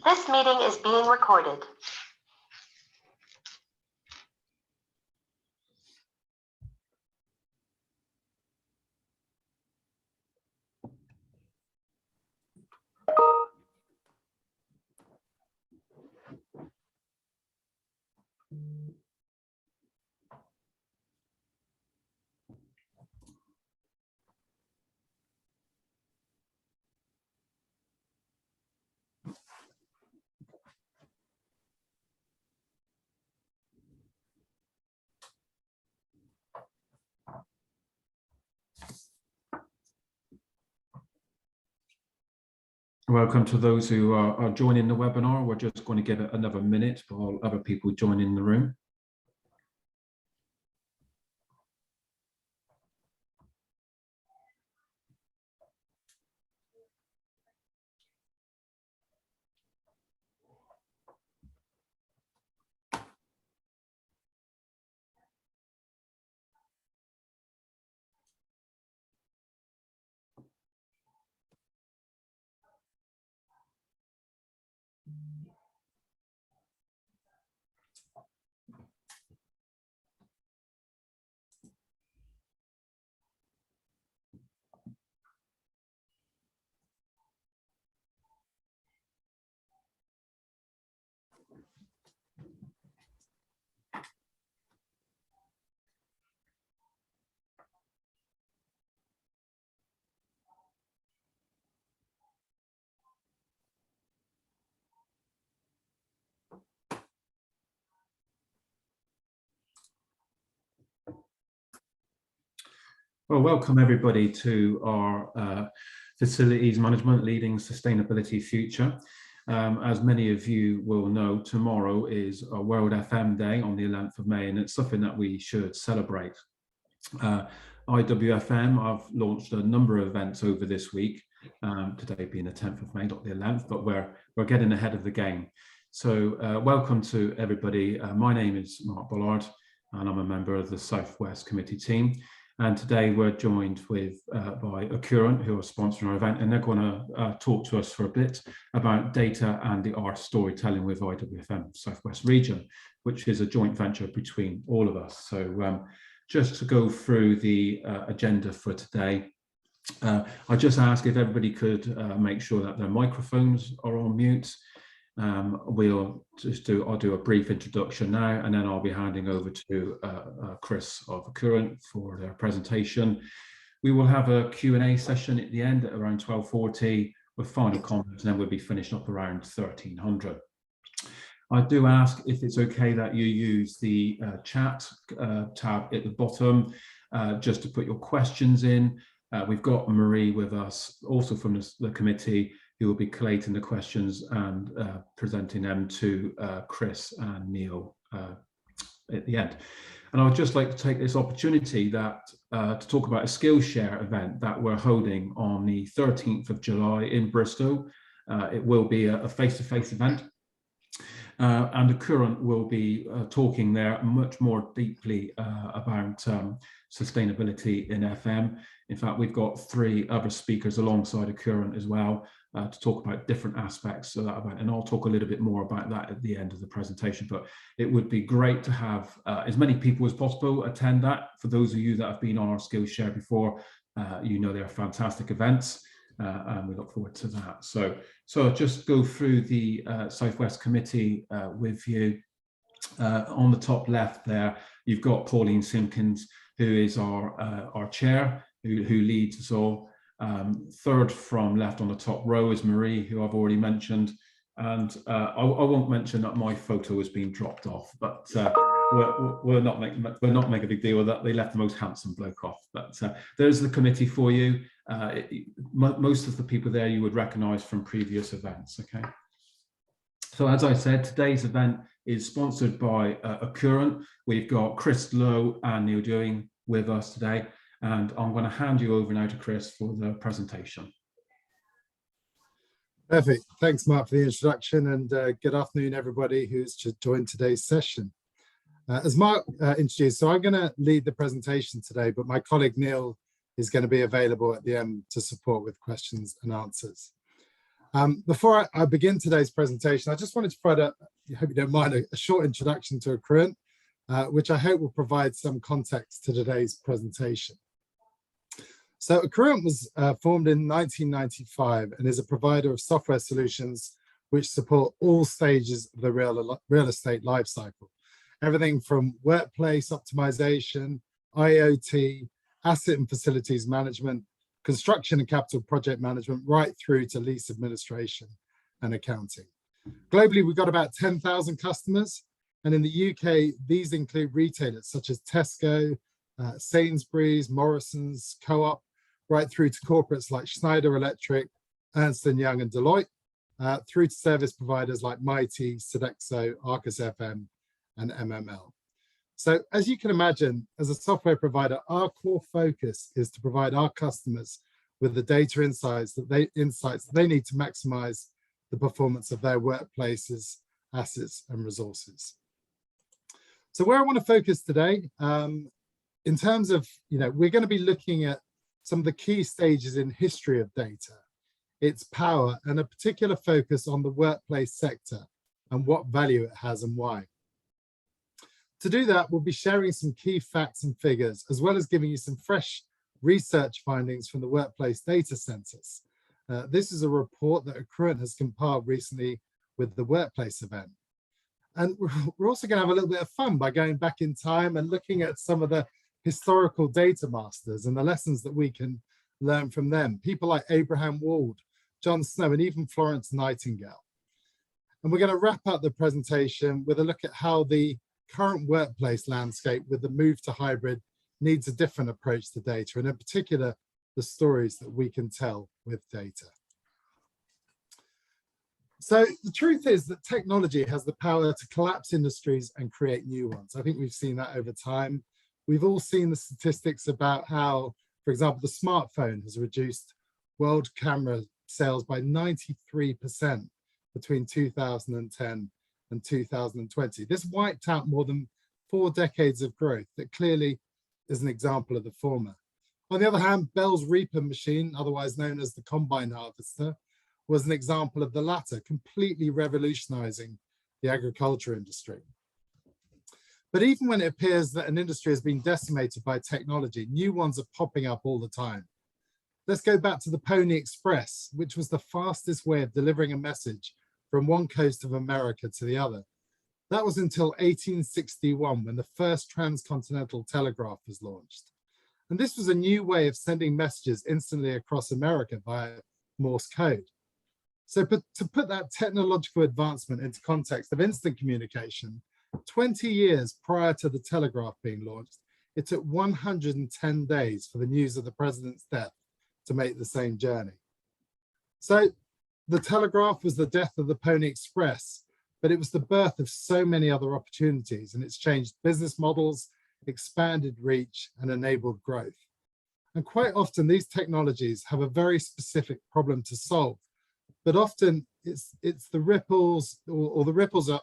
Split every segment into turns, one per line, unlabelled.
This meeting is being recorded.
Welcome to those who are joining the webinar. We're just going to give it another minute while other people join in the room. Well, welcome everybody to our Facilities Management Leading Sustainability Future. As many of you will know, tomorrow is a World FM Day on the 11th of May, and it's something that we should celebrate. IWFM, I've launched a number of events over this week, today being the 10th of May, not the 11th, but we're getting ahead of the game. So welcome to everybody. My name is Mark Bullard, and I'm a member of the South West Committee team. And today we're joined with by Occurrent, who are sponsoring our event, and they're going to talk to us for a bit about data and the art storytelling with IWFM South West Region, which is a joint venture between all of us. So just to go through the agenda for today, I just ask if everybody could make sure that their microphones are on mute. I'll do a brief introduction now, and then I'll be handing over to Chris of Occurrent for their presentation. We will have a Q&A session at the end at around 12:40 with final comments, and then we'll be finishing up around 1300. I do ask if it's okay that you use the chat tab at the bottom just to put your questions in. We've got Marie with us, also from the committee, who will be collating the questions and presenting them to Chris and Neil at the end. And I would just like to take this opportunity to talk about a Skillshare event that we're holding on the 13th of July in Bristol. It will be a face-to-face event. And Occurent will be talking there much more deeply about sustainability in FM. In fact, we've got 3 other speakers alongside Occurent as well to talk about different aspects of that event. And I'll talk a little bit more about that at the end of the presentation. But it would be great to have as many people as possible attend that. For those of you that have been on our Skillshare before, you know they're fantastic events. And we look forward to that. So I'll just go through the Southwest Committee with you. On the top left there, you've got Pauline Simpkins, who is our chair, who leads us all. Third from left on the top row is Marie, who I've already mentioned. And I won't mention that my photo has been dropped off, but we're not making a big deal of that. They left the most handsome bloke off. But there's the committee for you. Most of the people there you would recognise from previous events. Okay. So as I said, today's event is sponsored by Occurent. We've got Chris Lowe and Neil Dewing with us today, and I'm going to hand you over now to Chris for the presentation.
Perfect. Thanks, Mark, for the introduction, and good afternoon, everybody who's just joined today's session. As Mark introduced, so I'm going to lead the presentation today, but my colleague Neil is going to be available at the end to support with questions and answers. Before I begin today's presentation, I just wanted to provide I hope you don't mind, a short introduction to Accruent, which I hope will provide some context to today's presentation. So Accruent was formed in 1995 and is a provider of software solutions which support all stages of the real estate lifecycle. Everything from workplace optimization, IoT, asset and facilities management, construction and capital project management, right through to lease administration and accounting. Globally, we've got about 10,000 customers, and in the UK, these include retailers such as Tesco, Sainsbury's, Morrison's, Co-op, right through to corporates like Schneider Electric, Ernst & Young and Deloitte, through to service providers like Mighty, Sodexo, Arcus FM, and MML. So as you can imagine, as a software provider, our core focus is to provide our customers with the data insights that they need to maximize the performance of their workplaces, assets, and resources. So where I want to focus today, in terms of, we're going to be looking at some of the key stages in history of data, its power, and a particular focus on the workplace sector and what value it has and why. To do that, we'll be sharing some key facts and figures, as well as giving you some fresh research findings from the Workplace Data Census. This is a report that Accruent has compiled recently with the Workplace event. And we're also going to have a little bit of fun by going back in time and looking at some of the historical data masters and the lessons that we can learn from them. People like Abraham Wald, Jon Snow, and even Florence Nightingale. And we're going to wrap up the presentation with a look at how the current workplace landscape with the move to hybrid needs a different approach to data, and in particular, the stories that we can tell with data. So the truth is that technology has the power to collapse industries and create new ones. I think we've seen that over time. We've all seen the statistics about how, for example, the smartphone has reduced world camera sales by 93% between 2010 and 2020. This wiped out more than 4 decades of growth that clearly is an example of the former. On the other hand, Bell's Reaper machine, otherwise known as the combine harvester, was an example of the latter, completely revolutionizing the agriculture industry. But even when it appears that an industry has been decimated by technology, new ones are popping up all the time. Let's go back to the Pony Express, which was the fastest way of delivering a message from one coast of America to the other. That was until 1861, when the first transcontinental telegraph was launched. And this was a new way of sending messages instantly across America via Morse code. So to put that technological advancement into context of instant communication, 20 years prior to the telegraph being launched, it took 110 days for the news of the president's death to make the same journey. So the telegraph was the death of the Pony Express, but it was the birth of so many other opportunities, and it's changed business models, expanded reach, and enabled growth. And quite often these technologies have a very specific problem to solve, but often it's the ripples, or the ripples are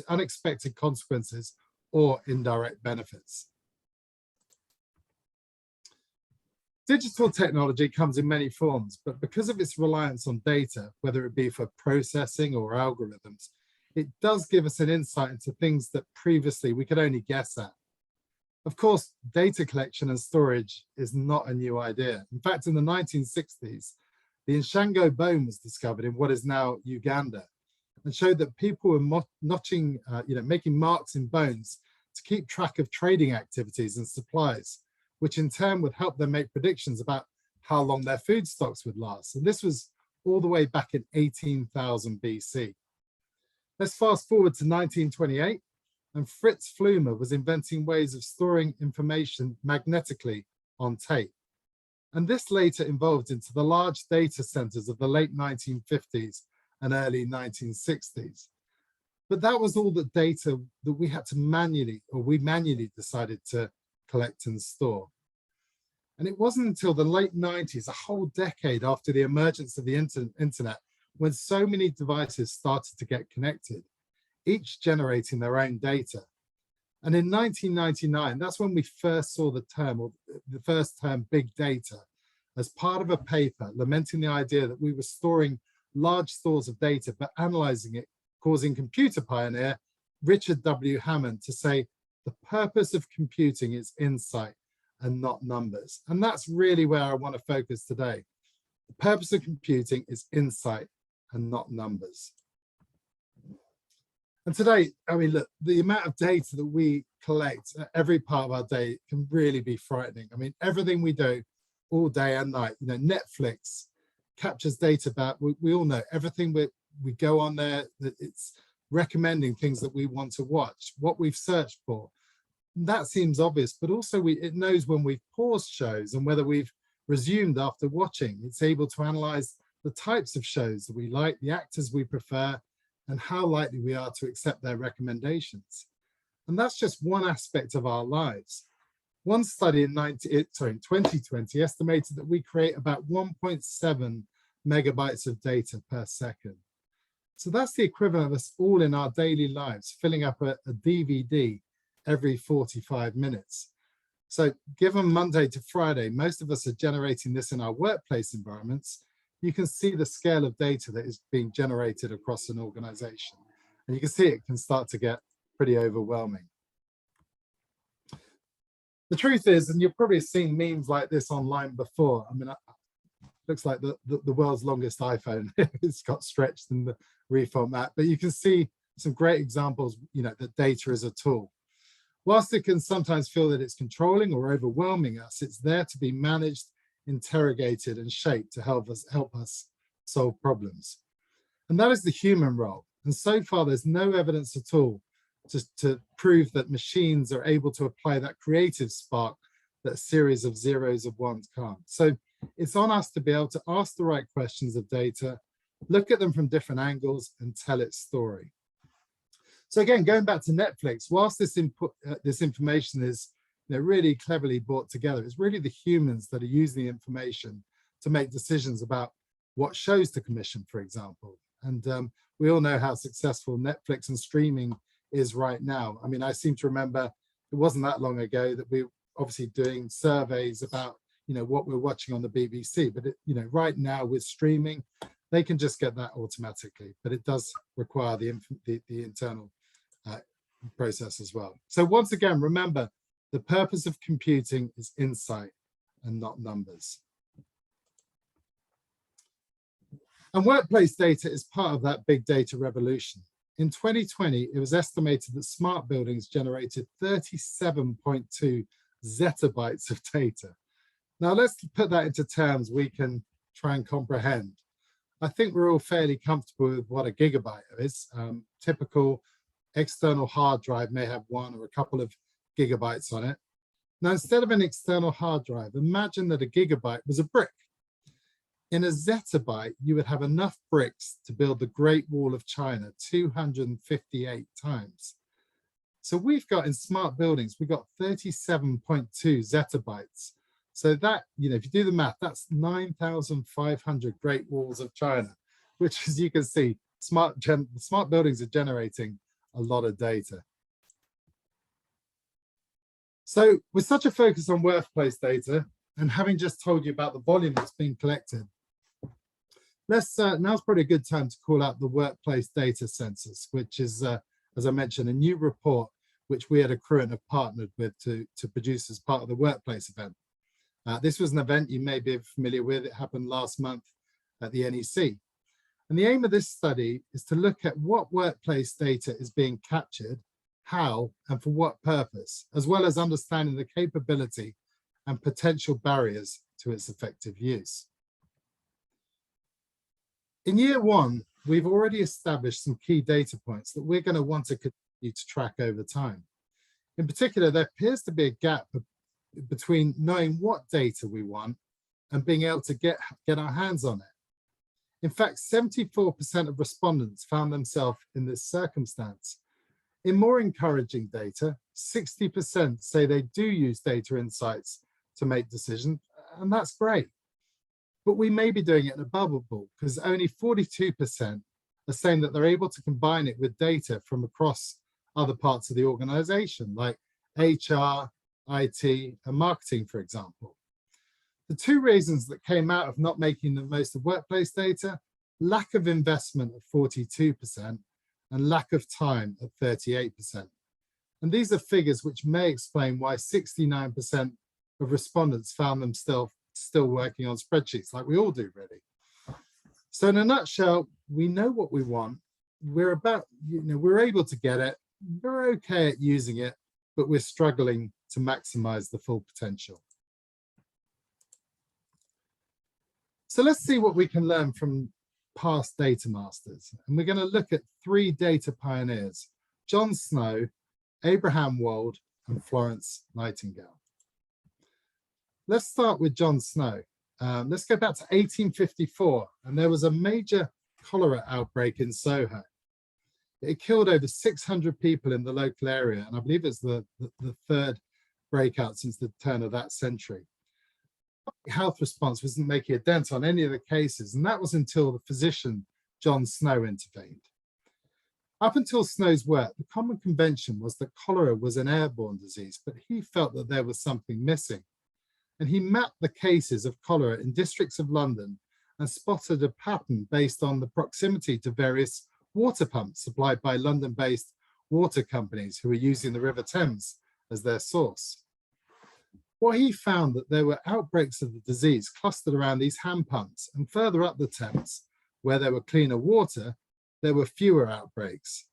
unexpected consequences or indirect benefits. Digital technology comes in many forms, but because of its reliance on data, whether it be for processing or algorithms, it does give us an insight into things that previously we could only guess at. Of course, data collection and storage is not a new idea. In fact, in the 1960s, the Nshango bone was discovered in what is now Uganda, and showed that people were making marks in bones to keep track of trading activities and supplies, which in turn would help them make predictions about how long their food stocks would last. And this was all the way back in 18,000 BC. Let's fast forward to 1928, and Fritz Flumer was inventing ways of storing information magnetically on tape. And this later evolved into the large data centers of the late 1950s and early 1960s. But that was all the data that we had to we manually decided to collect and store. And it wasn't until the late 90s, a whole decade after the emergence of the internet, when so many devices started to get connected, each generating their own data. And in 1999, that's when we first saw the first term big data as part of a paper lamenting the idea that we were storing large stores of data, but analyzing it, causing computer pioneer Richard W. Hammond to say, the purpose of computing is insight and not numbers. And that's really where I want to focus today. The purpose of computing is insight and not numbers. And today, I mean, look, the amount of data that we collect at every part of our day can really be frightening. I mean, everything we do all day and night, you know, Netflix captures data about, we all know everything we go on there, that it's recommending things that we want to watch, what we've searched for. That seems obvious, but also it knows when we've paused shows and whether we've resumed after watching. It's able to analyze the types of shows that we like, the actors we prefer, and how likely we are to accept their recommendations. And that's just one aspect of our lives. One study in 2020 estimated that we create about 1.7 megabytes of data per second. So that's the equivalent of us all in our daily lives, filling up a DVD every 45 minutes. So given Monday to Friday, most of us are generating this in our workplace environments. You can see the scale of data that is being generated across an organization. And you can see it can start to get pretty overwhelming. The truth is, and you've probably seen memes like this online before. I mean, it looks like the world's longest iPhone. It's got stretched in the reformat, but you can see some great examples, you know, that data is a tool. Whilst it can sometimes feel that it's controlling or overwhelming us, it's there to be managed, interrogated, and shaped to help us solve problems. And that is the human role. And so far, there's no evidence at all to prove that machines are able to apply that creative spark that a series of zeros of ones can't. So it's on us to be able to ask the right questions of data, look at them from different angles, and tell its story. So again, going back to Netflix, whilst this information is, you know, really cleverly brought together, it's really the humans that are using the information to make decisions about what shows to commission, for example. And we all know how successful Netflix and streaming is right now. I mean, I seem to remember it wasn't that long ago that we were obviously doing surveys about, you know, what we're watching on the BBC, but you know, right now with streaming, they can just get that automatically, but it does require the internal process as well. So once again, remember, the purpose of computing is insight and not numbers. And workplace data is part of that big data revolution. In 2020, it was estimated that smart buildings generated 37.2 zettabytes of data. Now let's put that into terms we can try and comprehend. I think we're all fairly comfortable with what a gigabyte is. Typical external hard drive may have 1 or a couple of gigabytes on it. Now, instead of an external hard drive, imagine that a gigabyte was a brick. In a zettabyte, you would have enough bricks to build the Great Wall of China 258 times. So we've got in smart buildings, we've got 37.2 zettabytes. So that, you know, if you do the math, that's 9,500 Great Walls of China, which, as you can see, smart buildings are generating a lot of data. So with such a focus on workplace data, and having just told you about the volume that's being collected, now's probably a good time to call out the workplace data census, which is, as I mentioned, a new report which we at Accruent have partnered with to produce as part of the workplace event. This was an event you may be familiar with. It happened last month at the NEC. And the aim of this study is to look at what workplace data is being captured, how, and for what purpose, as well as understanding the capability and potential barriers to its effective use. In year one, we've already established some key data points that we're going to want to continue to track over time. In particular, there appears to be a gap between knowing what data we want and being able to get our hands on it. In fact, 74% of respondents found themselves in this circumstance. In more encouraging data, 60% say they do use data insights to make decisions, and that's great. But we may be doing it in a bubble, because only 42% are saying that they're able to combine it with data from across other parts of the organization, like HR, IT, and marketing, for example. The two reasons that came out of not making the most of workplace data lack of investment at 42%, and lack of time at 38%. And these are figures which may explain why 69% of respondents found them still working on spreadsheets, like we all do, really. So in a nutshell, we know what we want. We're able to get it. We're okay at using it, but we're struggling to maximize the full potential. So let's see what we can learn from past data masters. And we're going to look at 3 data pioneers: Jon Snow, Abraham Wold, and Florence Nightingale. Let's start with Jon Snow. Let's go back to 1854, and there was a major cholera outbreak in Soho. It killed over 600 people in the local area, and I believe it's the third breakout since the turn of that century. Public health response wasn't making a dent on any of the cases, and that was until the physician Jon Snow intervened. Up until Snow's work, the common convention was that cholera was an airborne disease, but he felt that there was something missing. And he mapped the cases of cholera in districts of London and spotted a pattern based on the proximity to various water pumps supplied by London-based water companies who were using the River Thames as their source. What he found that there were outbreaks of the disease clustered around these hand pumps, and further up the Thames, where there were cleaner water, there were fewer outbreaks.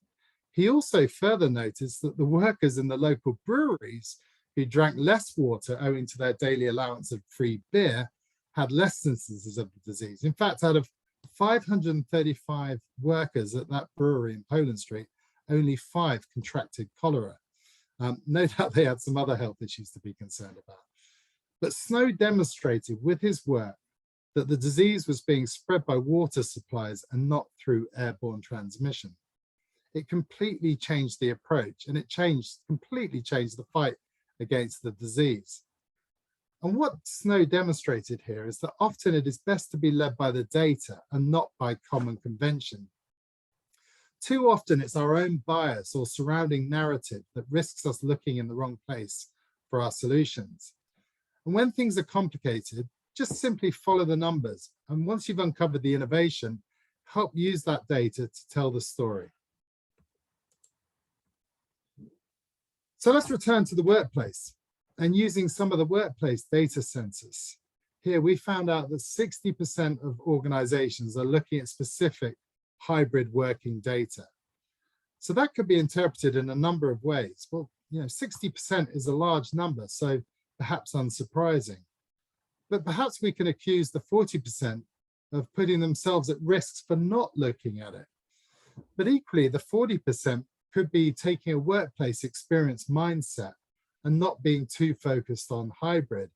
He also further noticed that the workers in the local breweries who drank less water owing to their daily allowance of free beer had less instances of the disease. In fact, out of 535 workers at that brewery in Poland Street, only 5 contracted cholera. No doubt they had some other health issues to be concerned about. But Snow demonstrated with his work that the disease was being spread by water supplies and not through airborne transmission. It completely changed the approach, and it completely changed the fight against the disease. And what Snow demonstrated here is that often it is best to be led by the data and not by common convention. Too often it's our own bias or surrounding narrative that risks us looking in the wrong place for our solutions. And when things are complicated, just simply follow the numbers. And once you've uncovered the innovation, help use that data to tell the story. So let's return to the workplace and using some of the workplace data census. Here we found out that 60% of organizations are looking at specific hybrid working data. So that could be interpreted in a number of ways. Well, 60% is a large number, so perhaps unsurprising. But perhaps we can accuse the 40% of putting themselves at risk for not looking at it. But equally, the 40% could be taking a workplace experience mindset and not being too focused on hybrid.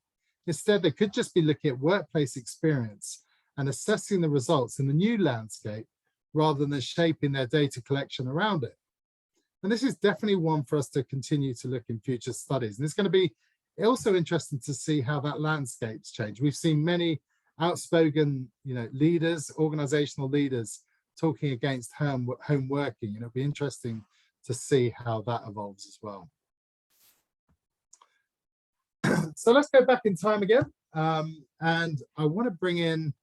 Instead, they could just be looking at workplace experience and assessing the results in the new landscape rather than shaping their data collection around it. And this is definitely one for us to continue to look in future studies. And it's going to be also interesting to see how that landscape's changed. We've seen many outspoken, leaders, organizational leaders talking against home working. It'll be interesting to see how that evolves as well. So let's go back in time again. And I want to bring in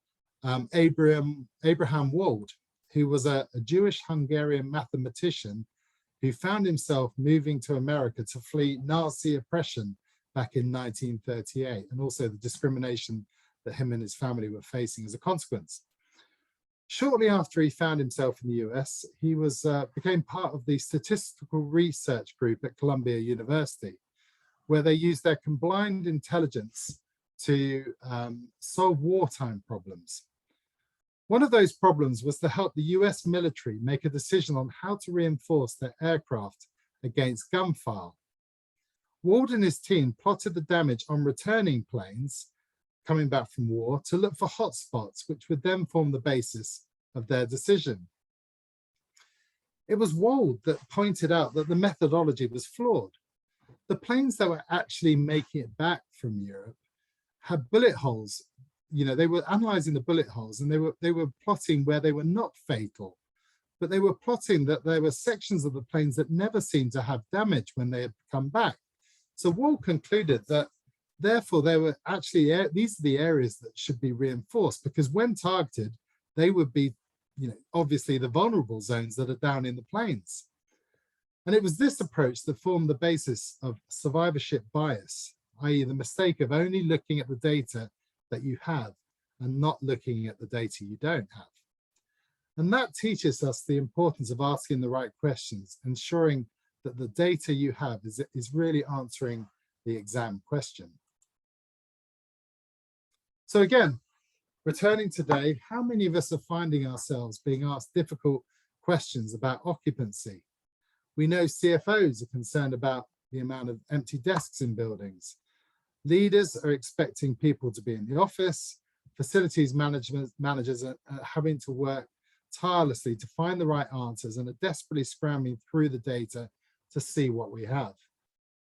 Abraham Wold, who was a Jewish Hungarian mathematician who found himself moving to America to flee Nazi oppression back in 1938, and also the discrimination that him and his family were facing as a consequence. Shortly after he found himself in the US, he became part of the statistical research group at Columbia University, where they used their combined intelligence to solve wartime problems. One of those problems was to help the US military make a decision on how to reinforce their aircraft against gunfire. Wold and his team plotted the damage on returning planes coming back from war to look for hotspots, which would then form the basis of their decision. It was Wold that pointed out that the methodology was flawed. The planes that were actually making it back from Europe had bullet holes. They were analyzing the bullet holes, and they were plotting where they were not fatal, but they were plotting that there were sections of the planes that never seemed to have damage when they had come back. So Wold concluded that therefore there were actually, these are the areas that should be reinforced, because when targeted, they would be obviously the vulnerable zones that are down in the plains. And it was this approach that formed the basis of survivorship bias, i.e. the mistake of only looking at the data that you have and not looking at the data you don't have. And that teaches us the importance of asking the right questions, ensuring that the data you have is really answering the exam question. So again, returning today, how many of us are finding ourselves being asked difficult questions about occupancy? We know CFOs are concerned about the amount of empty desks in buildings. Leaders are expecting people to be in the office. Facilities managers are having to work tirelessly to find the right answers and are desperately scrambling through the data to see what we have.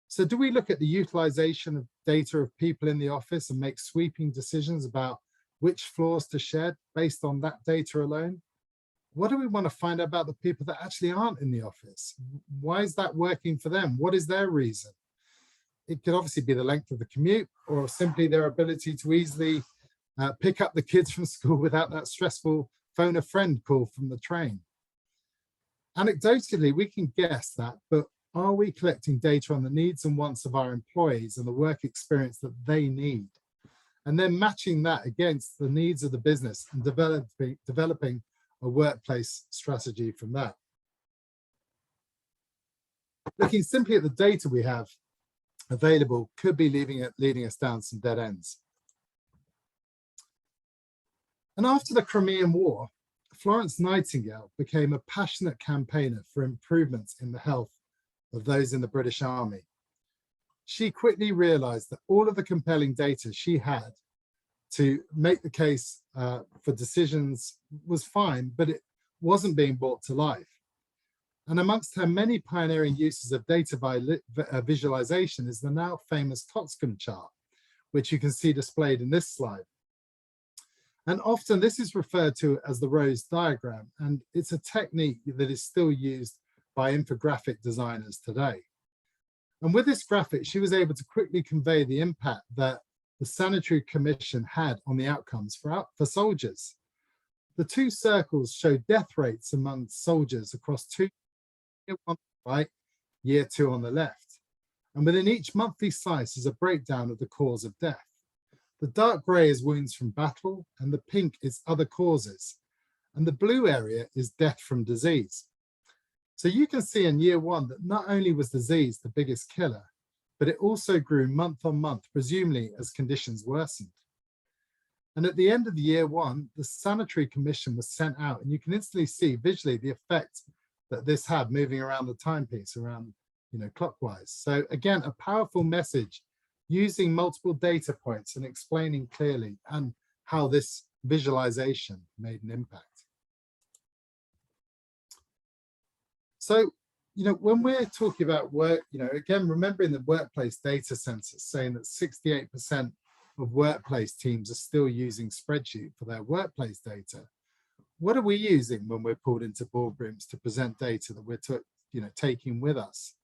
So do we look at the utilization of data of people in the office and make sweeping decisions about which floors to shed based on that data alone? What do we want to find out about the people that actually aren't in the office? Why is that working for them? What is their reason? It could obviously be the length of the commute or simply their ability to easily pick up the kids from school without that stressful phone a friend call from the train. Anecdotally, we can guess that, but are we collecting data on the needs and wants of our employees and the work experience that they need? And then matching that against the needs of the business and developing a workplace strategy from that. Looking simply at the data we have available could be leading us down some dead ends. And after the Crimean War, Florence Nightingale became a passionate campaigner for improvements in the health of those in the British Army. She quickly realized that all of the compelling data she had to make the case for decisions was fine, but it wasn't being brought to life. And amongst her many pioneering uses of data visualization is the now famous Toxicant Chart, which you can see displayed in this slide. And often this is referred to as the Rose diagram, and it's a technique that is still used by infographic designers today. And with this graphic, she was able to quickly convey the impact that the Sanitary Commission had on the outcomes for soldiers. The two circles show death rates among soldiers across year 1 on the right, year 2 on the left. And within each monthly slice is a breakdown of the cause of death. The dark grey is wounds from battle, and the pink is other causes. And the blue area is death from disease. So you can see in year 1 that not only was disease the biggest killer, but it also grew month on month, presumably as conditions worsened. And at the end of the year 1, the Sanitary Commission was sent out, and you can instantly see visually the effect that this had moving around the timepiece, around clockwise. So again, a powerful message using multiple data points and explaining clearly and how this visualization made an impact. So, when we're talking about work, again, remembering the workplace data census saying that 68% of workplace teams are still using spreadsheet for their workplace data. What are we using when we're pulled into boardrooms to present data that we're taking with us?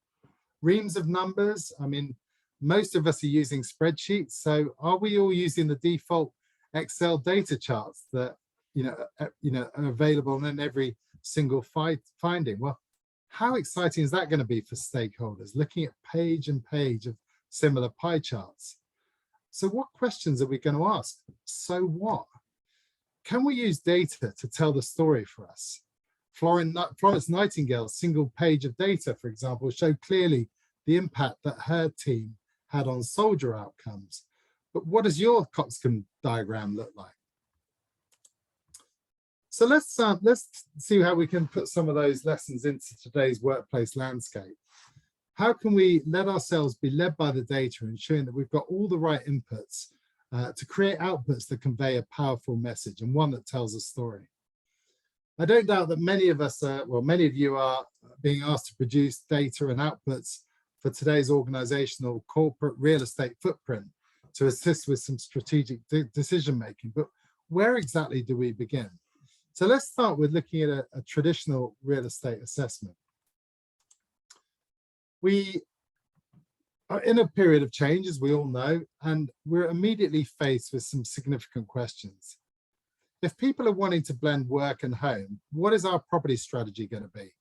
Reams of numbers. I mean, most of us are using spreadsheets. So are we all using the default Excel data charts that are available in every single finding? Well, how exciting is that going to be for stakeholders looking at page and page of similar pie charts? So what questions are we going to ask? So what? Can we use data to tell the story for us? Florence Nightingale's single page of data, for example, showed clearly the impact that her team had on soldier outcomes. But what does your Toxicant diagram look like? So let's see how we can put some of those lessons into today's workplace landscape. How can we let ourselves be led by the data, ensuring that we've got all the right inputs to create outputs that convey a powerful message and one that tells a story? I don't doubt that many of us, many of you are being asked to produce data and outputs for today's organizational corporate real estate footprint to assist with some strategic decision making. But where exactly do we begin? So let's start with looking at a traditional real estate assessment. We are in a period of change, as we all know, and we're immediately faced with some significant questions. If people are wanting to blend work and home, what is our property strategy going to be?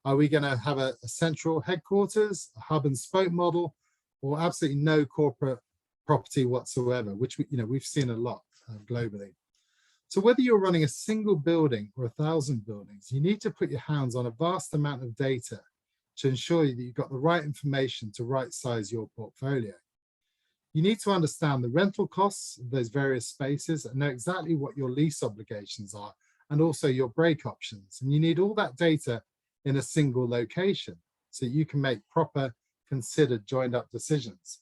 Are we going to have a central headquarters, a hub and spoke model, or absolutely no corporate property whatsoever, which we've seen a lot globally. So whether you're running a single building or 1,000 buildings, you need to put your hands on a vast amount of data to ensure that you've got the right information to right size your portfolio. You need to understand the rental costs of those various spaces and know exactly what your lease obligations are and also your break options. And you need all that data in a single location so you can make proper, considered, joined up decisions.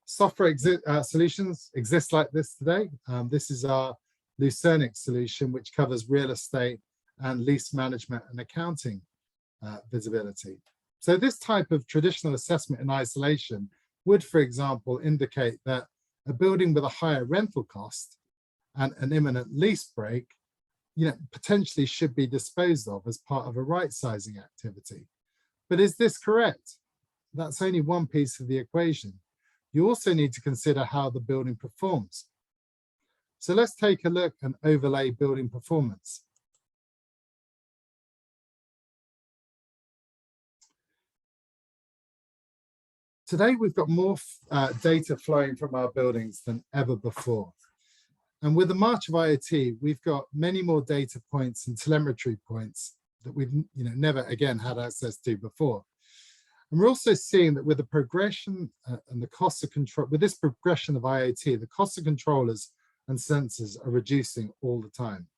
Software solutions exist like this today. This is our Lucernix solution, which covers real estate and lease management and accounting visibility. So this type of traditional assessment in isolation would, for example, indicate that a building with a higher rental cost and an imminent lease break, potentially should be disposed of as part of a right-sizing activity. But is this correct? That's only one piece of the equation. You also need to consider how the building performs. So let's take a look and overlay building performance. Today, we've got more data flowing from our buildings than ever before. And with the march of IoT, we've got many more data points and telemetry points that we've never again had access to before. And we're also seeing that with the progression and the cost of control, with this progression of IoT, the cost of controllers and sensors are reducing all the time.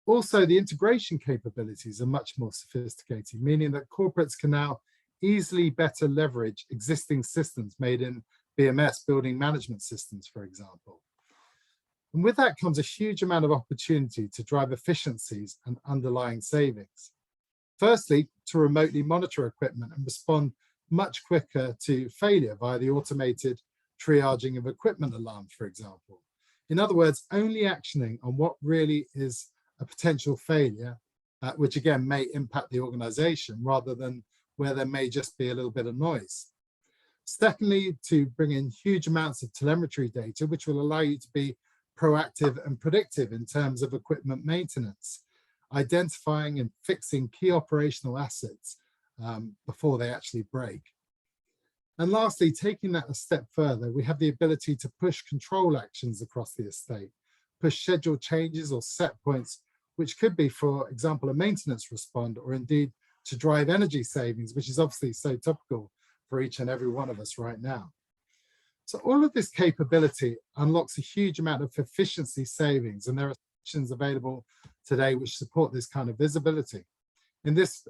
Also, the integration capabilities are much more sophisticated, meaning that corporates can now easily better leverage existing systems made in BMS, building management systems, for example. And with that comes a huge amount of opportunity to drive efficiencies and underlying savings. Firstly, to remotely monitor equipment and respond much quicker to failure via the automated triaging of equipment alarms, for example. In other words, only actioning on what really is a potential failure, which again may impact the organization rather than where there may just be a little bit of noise. Secondly, to bring in huge amounts of telemetry data, which will allow you to be proactive and predictive in terms of equipment maintenance, identifying and fixing key operational assets before they actually break. And lastly, taking that a step further, we have the ability to push control actions across the estate, push schedule changes or set points, which could be, for example, a maintenance respond, or indeed to drive energy savings, which is obviously so topical for each and every one of us right now. So all of this capability unlocks a huge amount of efficiency savings, and there are solutions available today which support this kind of visibility. In this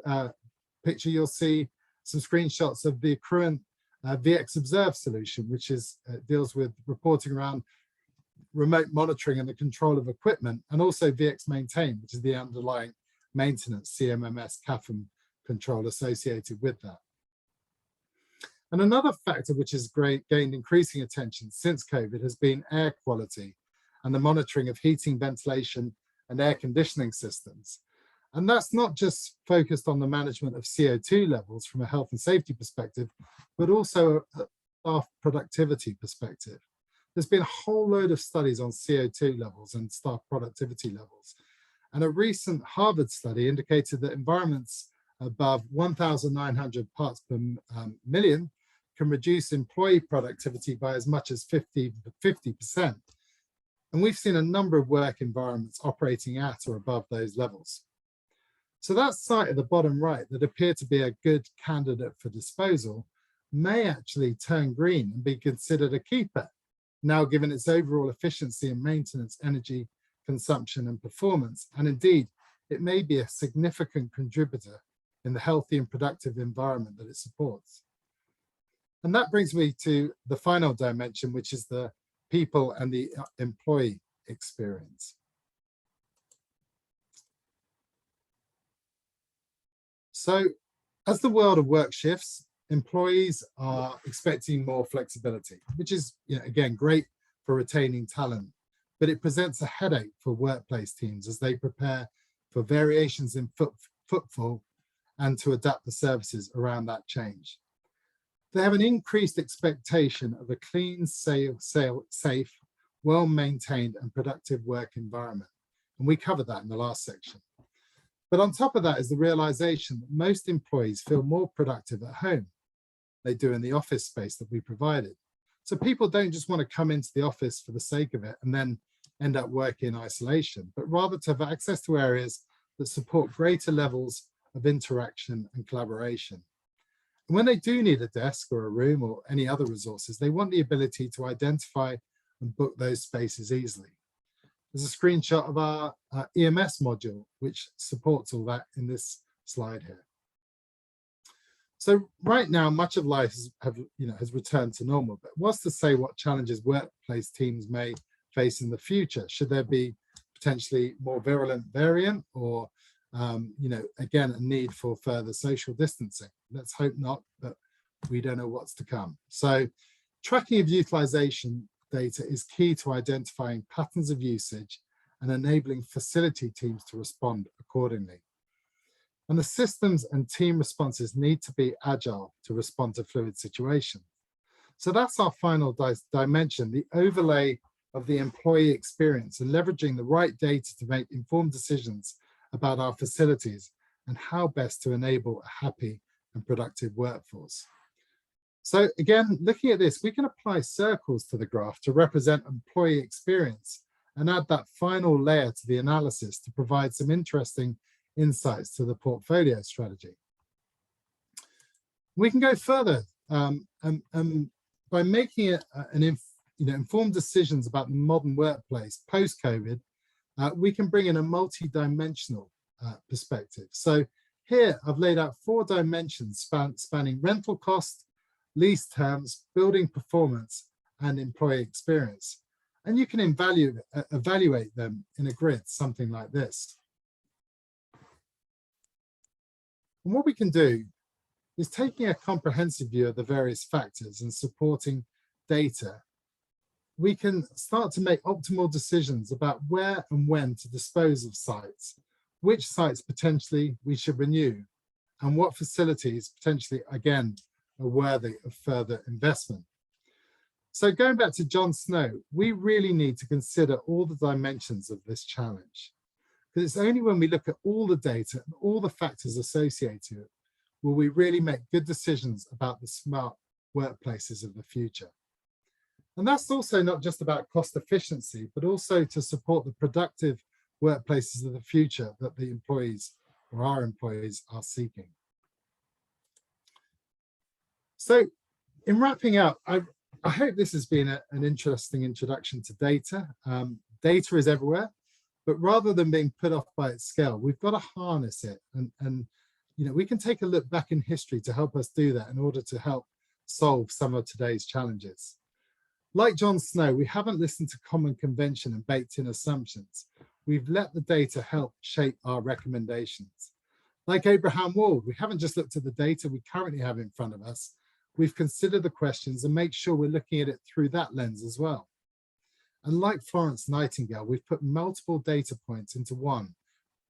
picture, you'll see some screenshots of the current VX Observe solution, which deals with reporting around remote monitoring and the control of equipment, and also VX Maintain, which is the underlying maintenance CMMS CAFM control associated with that. And another factor which has gained increasing attention since COVID has been air quality and the monitoring of heating, ventilation, and air conditioning systems. And that's not just focused on the management of CO2 levels from a health and safety perspective, but also a staff productivity perspective. There's been a whole load of studies on CO2 levels and staff productivity levels. And a recent Harvard study indicated that environments above 1,900 parts per million can reduce employee productivity by as much as 50%. And we've seen a number of work environments operating at or above those levels. So that site at the bottom right that appeared to be a good candidate for disposal may actually turn green and be considered a keeper, now given its overall efficiency in maintenance, energy consumption and performance. And indeed, it may be a significant contributor in the healthy and productive environment that it supports. And that brings me to the final dimension, which is the people and the employee experience. So as the world of work shifts, employees are expecting more flexibility, which is, again, great for retaining talent, but it presents a headache for workplace teams as they prepare for variations in footfall and to adapt the services around that change. They have an increased expectation of a clean, safe, well-maintained and productive work environment. And we covered that in the last section. But on top of that is the realization that most employees feel more productive at home than they do in the office space that we provided. So people don't just want to come into the office for the sake of it and then end up working in isolation, but rather to have access to areas that support greater levels of interaction and collaboration. And when they do need a desk or a room or any other resources, they want the ability to identify and book those spaces easily. There's a screenshot of our EMS module, which supports all that in this slide here. So right now, much of life has returned to normal, but what's to say what challenges workplace teams may face in the future? Should there be potentially more virulent variant or, again, a need for further social distancing? Let's hope not, but we don't know what's to come. So tracking of utilization data is key to identifying patterns of usage and enabling facility teams to respond accordingly. And the systems and team responses need to be agile to respond to fluid situations. So that's our final dimension, the overlay of the employee experience and leveraging the right data to make informed decisions about our facilities and how best to enable a happy and productive workforce. So again, looking at this, we can apply circles to the graph to represent employee experience and add that final layer to the analysis to provide some interesting insights to the portfolio strategy. We can go further by making it informed decisions about the modern workplace post-COVID. We can bring in a multi-dimensional perspective. So here I've laid out 4 dimensions spanning rental cost, lease terms, building performance, and employee experience. And you can evaluate them in a grid, something like this. And what we can do is taking a comprehensive view of the various factors and supporting data, we can start to make optimal decisions about where and when to dispose of sites, which sites potentially we should renew, and what facilities potentially, again, are worthy of further investment. So going back to Jon Snow, we really need to consider all the dimensions of this challenge. Because it's only when we look at all the data and all the factors associated will we really make good decisions about the smart workplaces of the future. And that's also not just about cost efficiency, but also to support the productive workplaces of the future that the employees or our employees are seeking. So in wrapping up, I hope this has been an interesting introduction to data. Data is everywhere, but rather than being put off by its scale, we've got to harness it. And we can take a look back in history to help us do that in order to help solve some of today's challenges. Like Jon Snow, we haven't listened to common convention and baked in assumptions. We've let the data help shape our recommendations. Like Abraham Wald, we haven't just looked at the data we currently have in front of us. We've considered the questions and make sure we're looking at it through that lens as well. And like Florence Nightingale, we've put multiple data points into one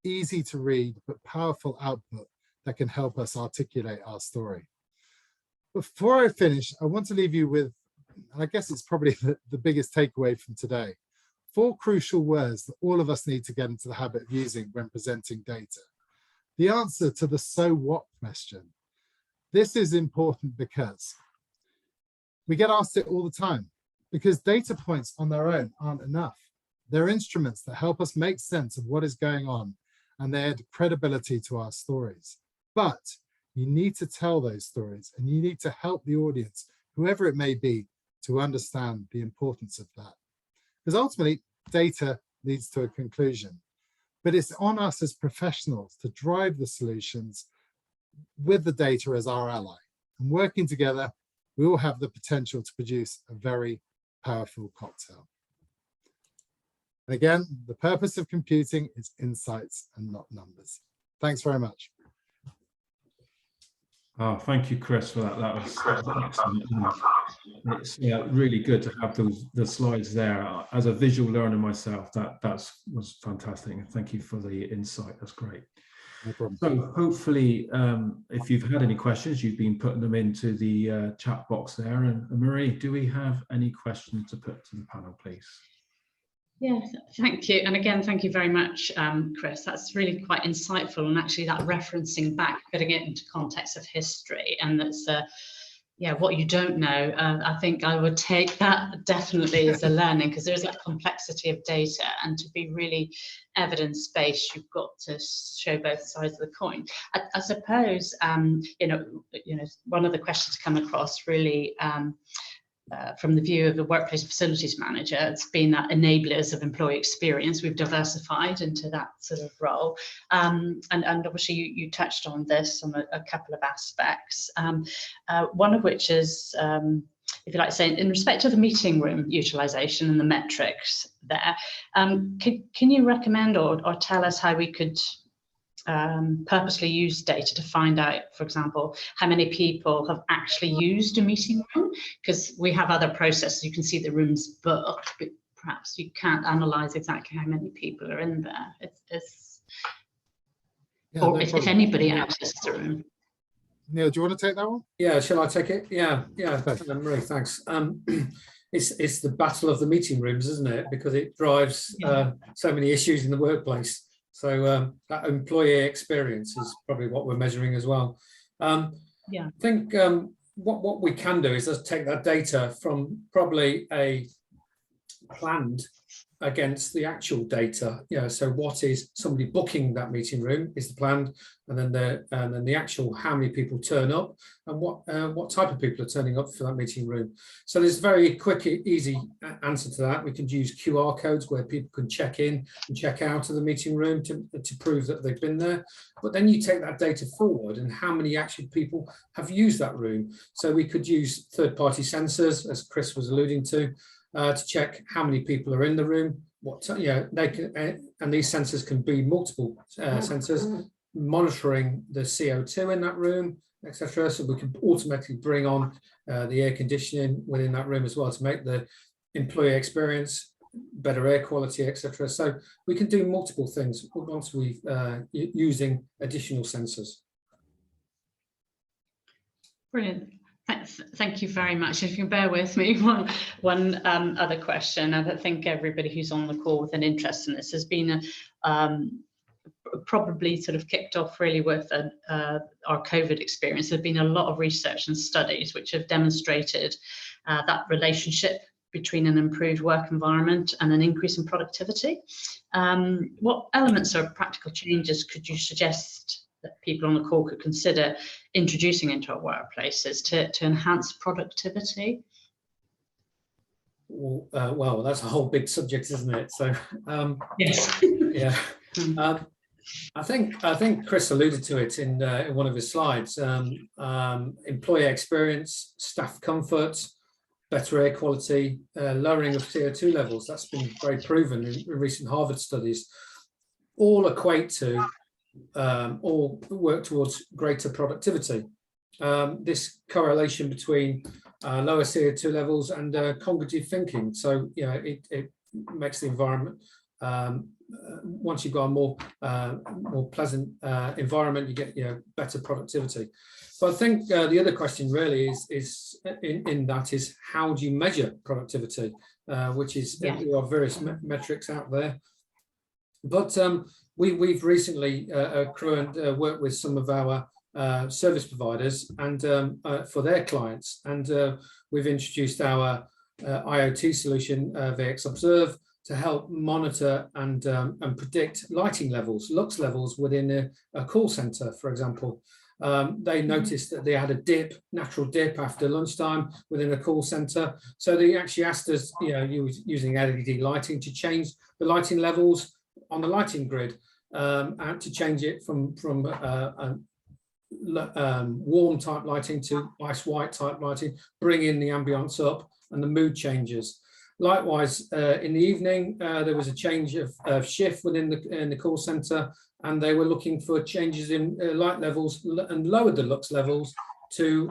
easy to read but powerful output that can help us articulate our story. Before I finish, I want to leave you with, and I guess it's probably the biggest takeaway from today, 4 crucial words that all of us need to get into the habit of using when presenting data. The answer to the so what question. This is important because we get asked it all the time, because data points on their own aren't enough. They're instruments that help us make sense of what is going on, and they add credibility to our stories. But you need to tell those stories, and you need to help the audience, whoever it may be, to understand the importance of that. Because ultimately, data leads to a conclusion. But it's on us as professionals to drive the solutions with the data as our ally. And working together, we all have the potential to produce a very powerful cocktail. And again, the purpose of computing is insights and not numbers. Thanks very much.
Oh, thank you, Chris, for that. That was excellent. It's really good to have the slides there. As a visual learner myself, that was fantastic. And thank you for the insight. That's great.
No problem.
So hopefully, if you've had any questions, you've been putting them into the chat box there. And Marie, do we have any questions to put to the panel, please?
Yeah, thank you. And again, thank you very much, Chris. That's really quite insightful. And actually that referencing back, putting it into context of history, and that's, yeah, what you don't know. I think I would take that definitely as a learning, because there's that complexity of data, and to be really evidence-based, you've got to show both sides of the coin. I suppose, you know, one of the questions come across really, from the view of the workplace facilities manager, it's been that enablers of employee experience. We've diversified into that sort of role. And obviously you touched on this on a couple of aspects, one of which is, if you like to say, in respect of the meeting room utilisation and the metrics there, can you recommend or tell us how we could purposely use data to find out, for example, how many people have actually used a meeting room? Because we have other processes, you can see the rooms booked, but perhaps you can't analyse exactly how many people are in there. Or if anybody accesses the room.
Neil, do you want to take that one?
Yeah, shall I take it? Yeah, Marie, thanks. It's the battle of the meeting rooms, isn't it? Because it drives so many issues in the workplace. So that employee experience is probably what we're measuring as well. I think what we can do is just take that data from probably a planned against the actual data. So what is somebody booking that meeting room is the planned, and then the actual how many people turn up and what type of people are turning up for that meeting room. So there's a very quick, easy answer to that. We can use QR codes where people can check in and check out of the meeting room to prove that they've been there. But then you take that data forward and how many actual people have used that room. So we could use third-party sensors, as Chris was alluding to check how many people are in the room. They can, and these sensors can be multiple sensors monitoring the CO2 in that room, etc. So we can automatically bring on the air conditioning within that room as well to make the employee experience better, air quality, etc. So we can do multiple things once we've using additional sensors.
Brilliant. Thank you very much. If you can bear with me, one other question. I think everybody who's on the call with an interest in this has been probably sort of kicked off really with our COVID experience. There's been a lot of research and studies which have demonstrated that relationship between an improved work environment and an increase in productivity. What elements or practical changes could you suggest that people on the call could consider introducing into our workplaces to enhance productivity?
Well, that's a whole big subject, isn't it? So
yes.
Yeah. I think Chris alluded to it in one of his slides. Employee experience, staff comfort, better air quality, lowering of CO2 levels. That's been very proven in recent Harvard studies. All equate to or work towards greater productivity. This correlation between lower CO2 levels and cognitive thinking. So it makes the environment. Once you've got a more pleasant environment, you get better productivity. So I think the other question really is in that is how do you measure productivity, which is there are various metrics out there. But we've recently worked with some of our service providers and for their clients, and we've introduced our IoT solution, VX Observe, to help monitor and predict lighting levels, lux levels within a call center, for example. They noticed that they had a natural dip after lunchtime within a call center. So they actually asked us, using LED lighting, to change the lighting levels on the lighting grid and to change it from warm type lighting to ice white type lighting, bring in the ambience up and the mood changes. Likewise, in the evening, there was a change of shift within the call center, and they were looking for changes in light levels and lowered the lux levels to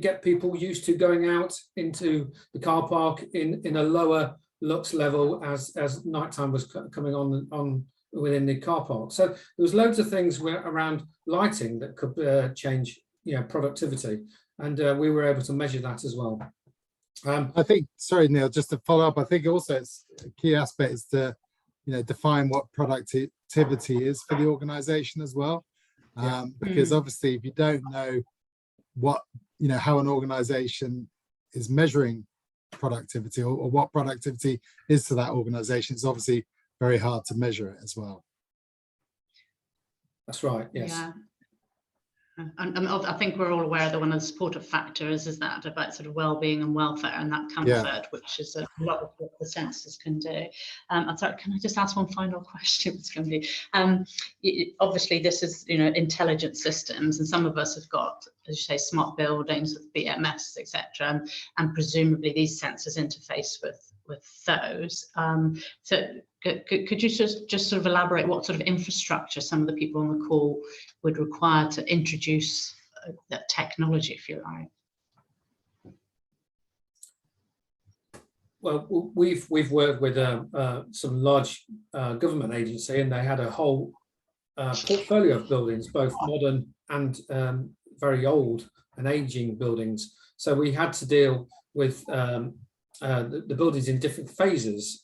get people used to going out into the car park in a lower lux level as nighttime was coming on within the car park. So there was loads of things around lighting that could change productivity, and we were able to measure that as well.
I think, sorry, Neil, just to follow up, I think also it's a key aspect is to, define what productivity is for the organization as well. Because obviously if you don't know what, how an organization is measuring productivity or what productivity is to that organization, it's obviously very hard to measure it as well.
That's right, yes.
Yeah. And I think we're all aware that one of the supportive factors is that about sort of well-being and welfare and that comfort, which is a lot of what the census can do. I'm sorry, can I just ask one final question? It's going to be, obviously this is, intelligent systems, and some of us have got, as you say, smart buildings with BMS, etc., and presumably these sensors interface with those. So could you just sort of elaborate what sort of infrastructure some of the people on the call would require to introduce that technology, if you like?
Well, we've worked with some large government agency, and they had a whole portfolio of buildings, both modern and very old and aging buildings. So we had to deal with the buildings in different phases,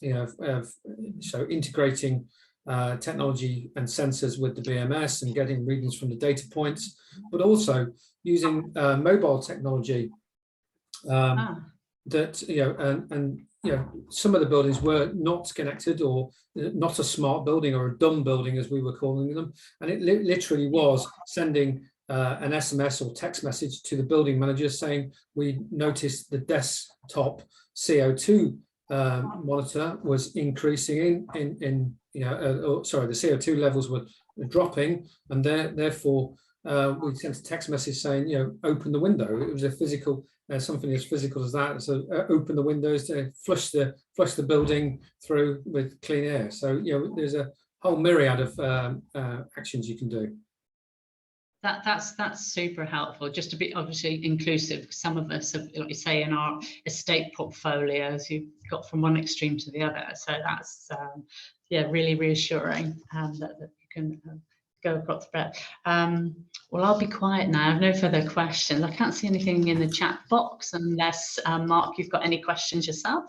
so integrating technology and sensors with the BMS and getting readings from the data points, but also using mobile technology that, some of the buildings were not connected, or not a smart building, or a dumb building as we were calling them. And it literally was sending an SMS or text message to the building manager saying, we noticed the desktop CO2 monitor was increasing the CO2 levels were dropping, and therefore we sent a text message saying, open the window. It was a physical, something as physical as that. So open the windows to flush the building through with clean air. So there's a whole myriad of actions you can do.
That's super helpful, just to be obviously inclusive. Some of us have, like you say, in our estate portfolios, you've got from one extreme to the other. So that's really reassuring that you can go across the breadth. Well, I'll be quiet now. I have no further questions. I can't see anything in the chat box unless Mark, you've got any questions yourself.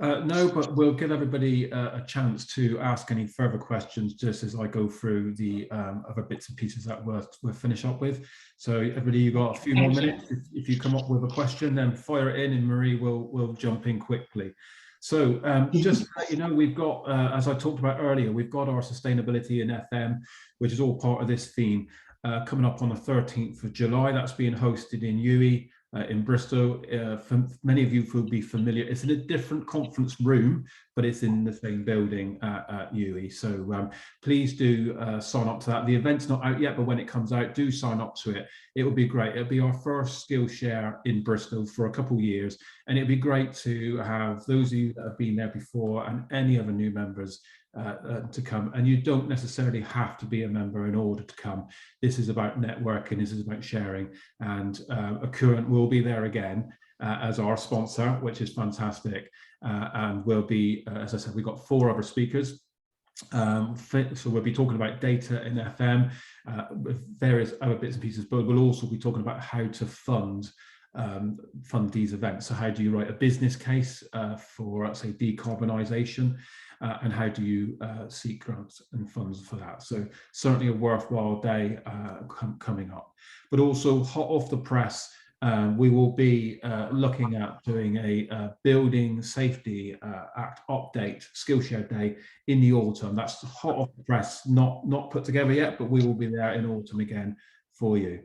No, but we'll give everybody a chance to ask any further questions just as I go through the other bits and pieces that we'll finish up with. So everybody, you've got a few more minutes. If you come up with a question, then fire it in, and Marie will jump in quickly. So just to let you know, we've got, as I talked about earlier, we've got our sustainability in FM, which is all part of this theme, coming up on the 13th of July. That's being hosted in UWE. In Bristol. Many of you will be familiar. It's in a different conference room, but it's in the same building at UWE. So please do sign up to that. The event's not out yet, but when it comes out, do sign up to it. It will be great. It'll be our first Skillshare in Bristol for a couple of years, and it'd be great to have those of you that have been there before and any other new members to come. And you don't necessarily have to be a member in order to come. This is about networking, this is about sharing, and Accurant will be there again as our sponsor, which is fantastic. And we'll be, as I said, we've got 4 other speakers. So we'll be talking about data in FM, with various other bits and pieces, but we'll also be talking about how to fund these events. So how do you write a business case for, say, decarbonisation? And how do you seek grants and funds for that? So certainly a worthwhile day coming up. But also hot off the press, we will be looking at doing a Building Safety Act update Skillshare Day in the autumn. That's hot off the press, not put together yet, but we will be there in autumn again for you.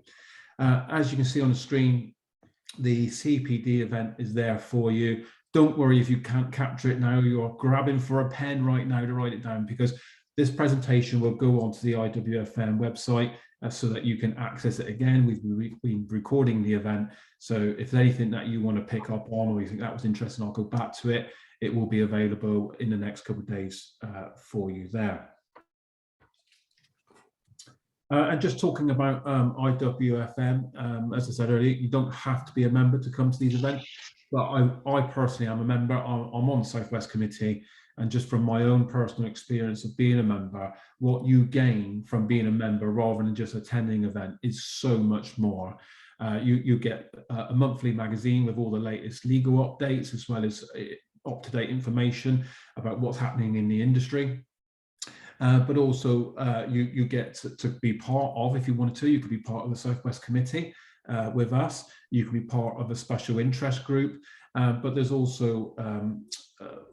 As you can see on the screen, the CPD event is there for you. Don't worry if you can't capture it now. You're grabbing for a pen right now to write it down, because this presentation will go onto the IWFM website so that you can access it again. We've been recording the event. So if there's anything that you want to pick up on, or you think that was interesting, I'll go back to it. It will be available in the next couple of days for you there. And just talking about IWFM, as I said earlier, you don't have to be a member to come to these events. But I personally am a member. I'm on the South West Committee, And just from my own personal experience of being a member, what you gain from being a member rather than just attending an event is so much more. You get a monthly magazine with all the latest legal updates, as well as up-to-date information about what's happening in the industry. But also you get to be part of, if you wanted to, you could be part of the Southwest Committee with us. You can be part of a special interest group, but there's also,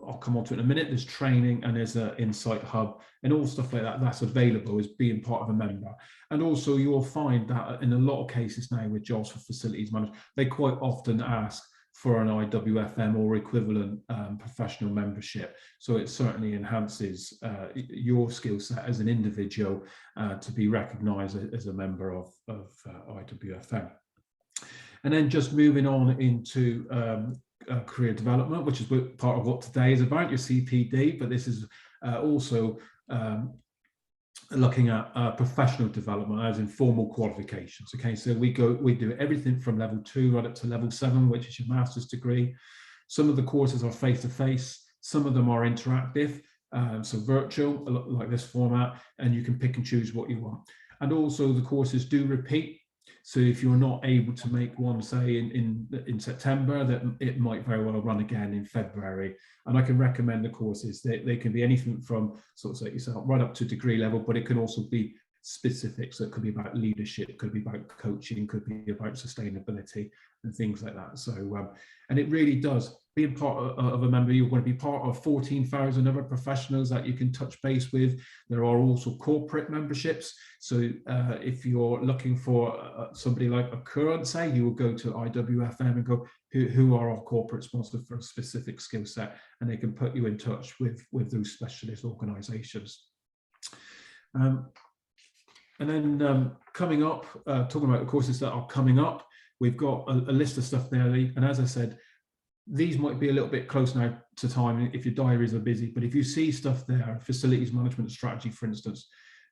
I'll come on to it in a minute, there's training and there's an insight hub and all stuff like that that's available as being part of a member. And also you'll find that in a lot of cases now with jobs for facilities managers, they quite often ask for an IWFM or equivalent professional membership. So it certainly enhances your skill set as an individual to be recognised as a member of IWFM. And then just moving on into career development, which is part of what today is about, your CPD, but this is also looking at professional development as in formal qualifications. Okay, so we do everything from level 2 right up to level 7, which is your master's degree. Some of the courses are face-to-face, some of them are interactive, so virtual, like this format, and you can pick and choose what you want. And also the courses do repeat. So if you're not able to make one, say in September, that it might very well run again in February. And I can recommend the courses. They can be anything from sort of like yourself right up to degree level, but it can also be specific. So it could be about leadership, could be about coaching, could be about sustainability and things like that. So and it really does. Being part of a member, you're going to be part of 14,000 other professionals that you can touch base with. There are also corporate memberships. So if you're looking for somebody like a current, say, you will go to IWFM and go, who are our corporate sponsors for a specific skill set, and they can put you in touch with those specialist organisations. And then coming up, talking about the courses that are coming up, we've got a list of stuff there. And as I said, these might be a little bit close now to time if your diaries are busy, but if you see stuff there, facilities management strategy, for instance,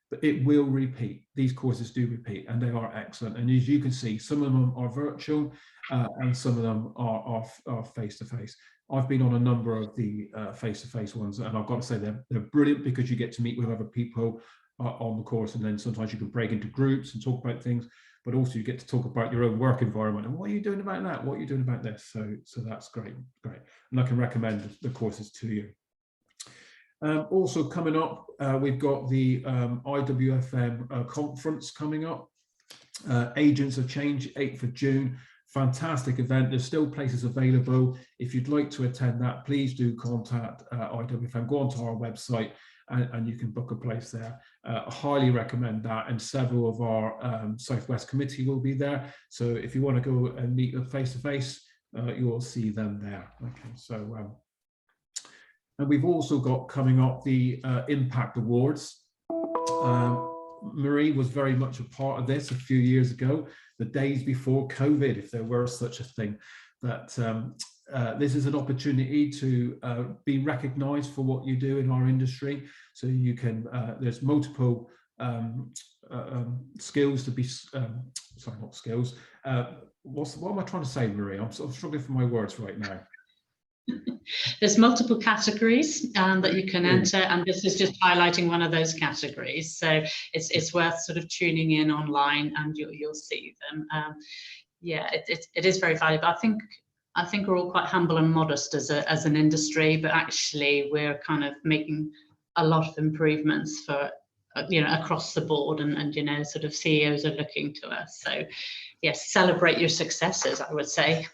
but it will repeat. These courses do repeat and they are excellent. And as you can see, some of them are virtual and some of them are face-to-face. I've been on a number of the face-to-face ones, and I've got to say they're brilliant because you get to meet with other people on the course, and then sometimes you can break into groups and talk about things, but also you get to talk about your own work environment and what are you doing about that, what are you doing about this. So that's great. And I can recommend the courses to you. Also coming up, we've got the IWFM Conference coming up. Agents of Change, 8th of June. Fantastic event. There's still places available. If you'd like to attend that, please do contact IWFM. Go onto our website and you can book a place there. I highly recommend that. And several of our Southwest Committee will be there. So if you want to go and meet them face-to-face, you'll see them there. Okay, so and we've also got coming up the Impact Awards. Marie was very much a part of this a few years ago, the days before COVID, if there were such a thing. That this is an opportunity to be recognised for what you do in our industry. So you can, there's multiple skills to be, sorry, not skills. What am I trying to say, Marie? I'm sort of struggling for my words right now.
There's multiple categories that you can enter, and this is just highlighting one of those categories. So it's worth sort of tuning in online, and you'll see them. Yeah, it is very valuable. I think we're all quite humble and modest as an industry, but actually we're kind of making a lot of improvements for across the board, and sort of CEOs are looking to us. So yes, celebrate your successes, I would say.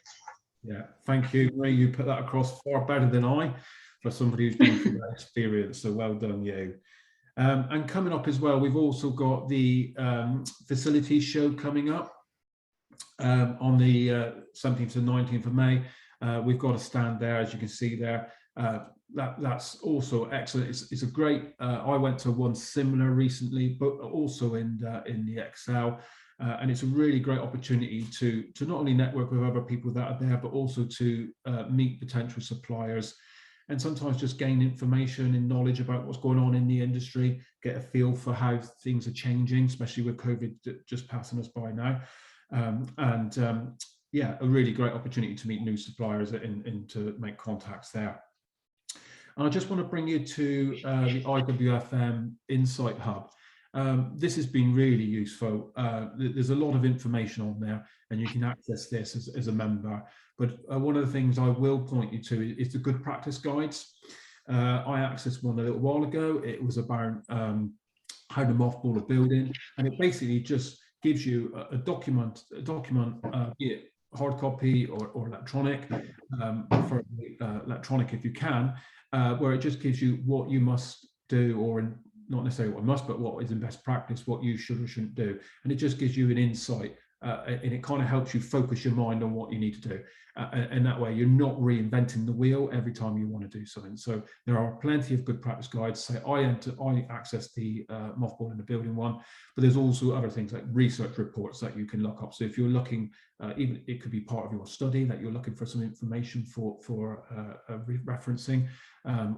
Yeah, thank you, Marie. You put that across far better than I, for somebody who's been through that experience. So well done, you. And coming up as well, we've also got the facilities show coming up on the 17th to 19th of May. We've got a stand there, as you can see there. That's also excellent. It's a great. I went to one similar recently, but also in the Excel. And it's a really great opportunity to not only network with other people that are there, but also to meet potential suppliers and sometimes just gain information and knowledge about what's going on in the industry, get a feel for how things are changing, especially with COVID just passing us by now. Yeah, a really great opportunity to meet new suppliers and to make contacts there. And I just want to bring you to the IWFM Insight Hub. This has been really useful. There's a lot of information on there, and you can access this as a member. But one of the things I will point you to is the good practice guides. I accessed one a little while ago. It was about how to mothball a building, and it basically just gives you a document, be it hard copy or electronic, preferably electronic if you can, where it just gives you what you must do, or not necessarily what must, but what is in best practice, what you should or shouldn't do. And it just gives you an insight, and it kind of helps you focus your mind on what you need to do. And that way you're not reinventing the wheel every time you want to do something. So there are plenty of good practice guides. Say I access the mothball in the building one, but there's also other things like research reports that you can look up. So if you're looking, even it could be part of your study that you're looking for some information for referencing,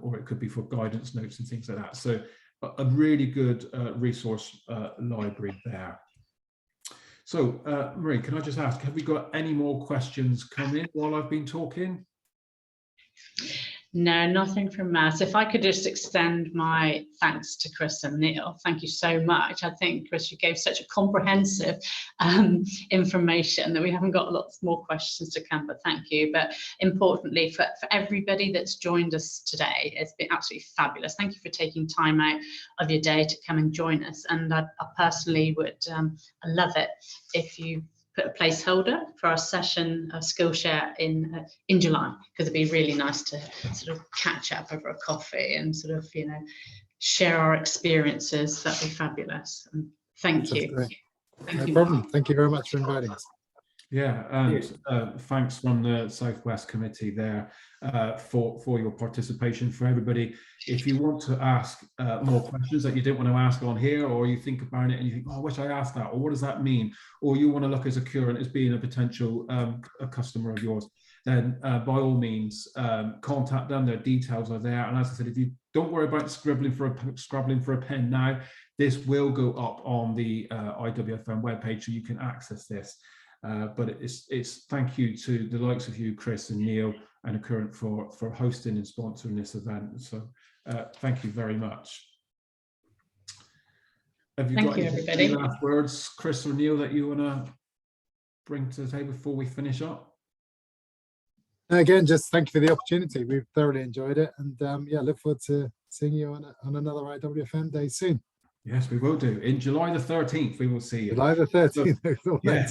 or it could be for guidance notes and things like that. So a really good resource library there. So, Marie, can I just ask, have we got any more questions come in while I've been talking?
No, nothing from us. If I could just extend my thanks to Chris and Neil. Thank you so much. I think, Chris, you gave such a comprehensive information that we haven't got lots more questions to come, but thank you. But importantly, for everybody that's joined us today, it's been absolutely fabulous. Thank you for taking time out of your day to come and join us. And I personally would love it if you put a placeholder for our session of Skillshare in July, because it'd be really nice to sort of catch up over a coffee and sort of, you know, share our experiences. That'd be fabulous. And thank you.
No problem. Thank you very much for inviting us.
Yeah, and thanks from the Southwest Committee there for your participation. For everybody, if you want to ask more questions that you didn't want to ask on here, or you think about it and you think, oh, I wish I asked that, or what does that mean, or you want to look as a current as being a potential a customer of yours, then by all means contact them. Their details are there. And as I said, if you don't worry about scrabbling for a pen now, this will go up on the IWFM webpage, so you can access this. But it's thank you to the likes of you, Chris and Neil and Current for hosting and sponsoring this event. So thank you very much. Have you got any last words, Chris or Neil, that you want to bring to the table before we finish up?
Again, just thank you for the opportunity. We've thoroughly enjoyed it, and yeah, look forward to seeing you on another IWFM day soon. Yes,
we will do. In July the 13th, we will see you.
July the 13th. So,
yeah.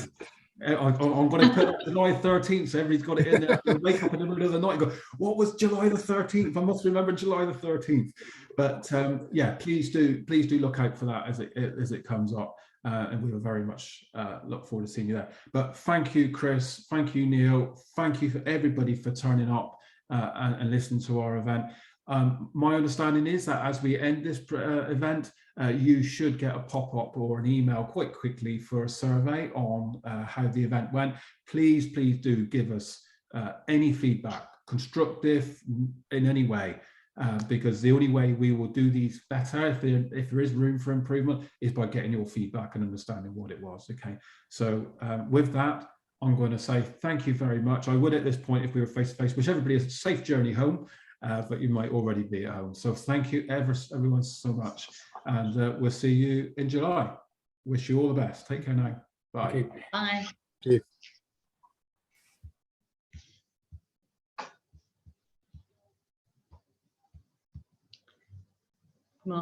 I'm going to put up July 13th, so everybody's got it in there. You'll wake up in the middle of the night and go, what was July the 13th? I must remember July the 13th. But yeah, please do look out for that as it comes up. And we will very much look forward to seeing you there. But thank you, Chris. Thank you, Neil. Thank you for everybody for turning up and listening to our event. My understanding is that as we end this event, you should get a pop-up or an email quite quickly for a survey on how the event went. Please do give us any feedback, constructive in any way, because the only way we will do these better, if there is room for improvement, is by getting your feedback and understanding what it was. Okay, so with that, I'm going to say thank you very much. I would at this point, if we were face-to-face, wish everybody a safe journey home. But you might already be at home. So thank you everyone so much. And we'll see you in July. Wish you all the best. Take care now. Bye.
Bye.
Thank you.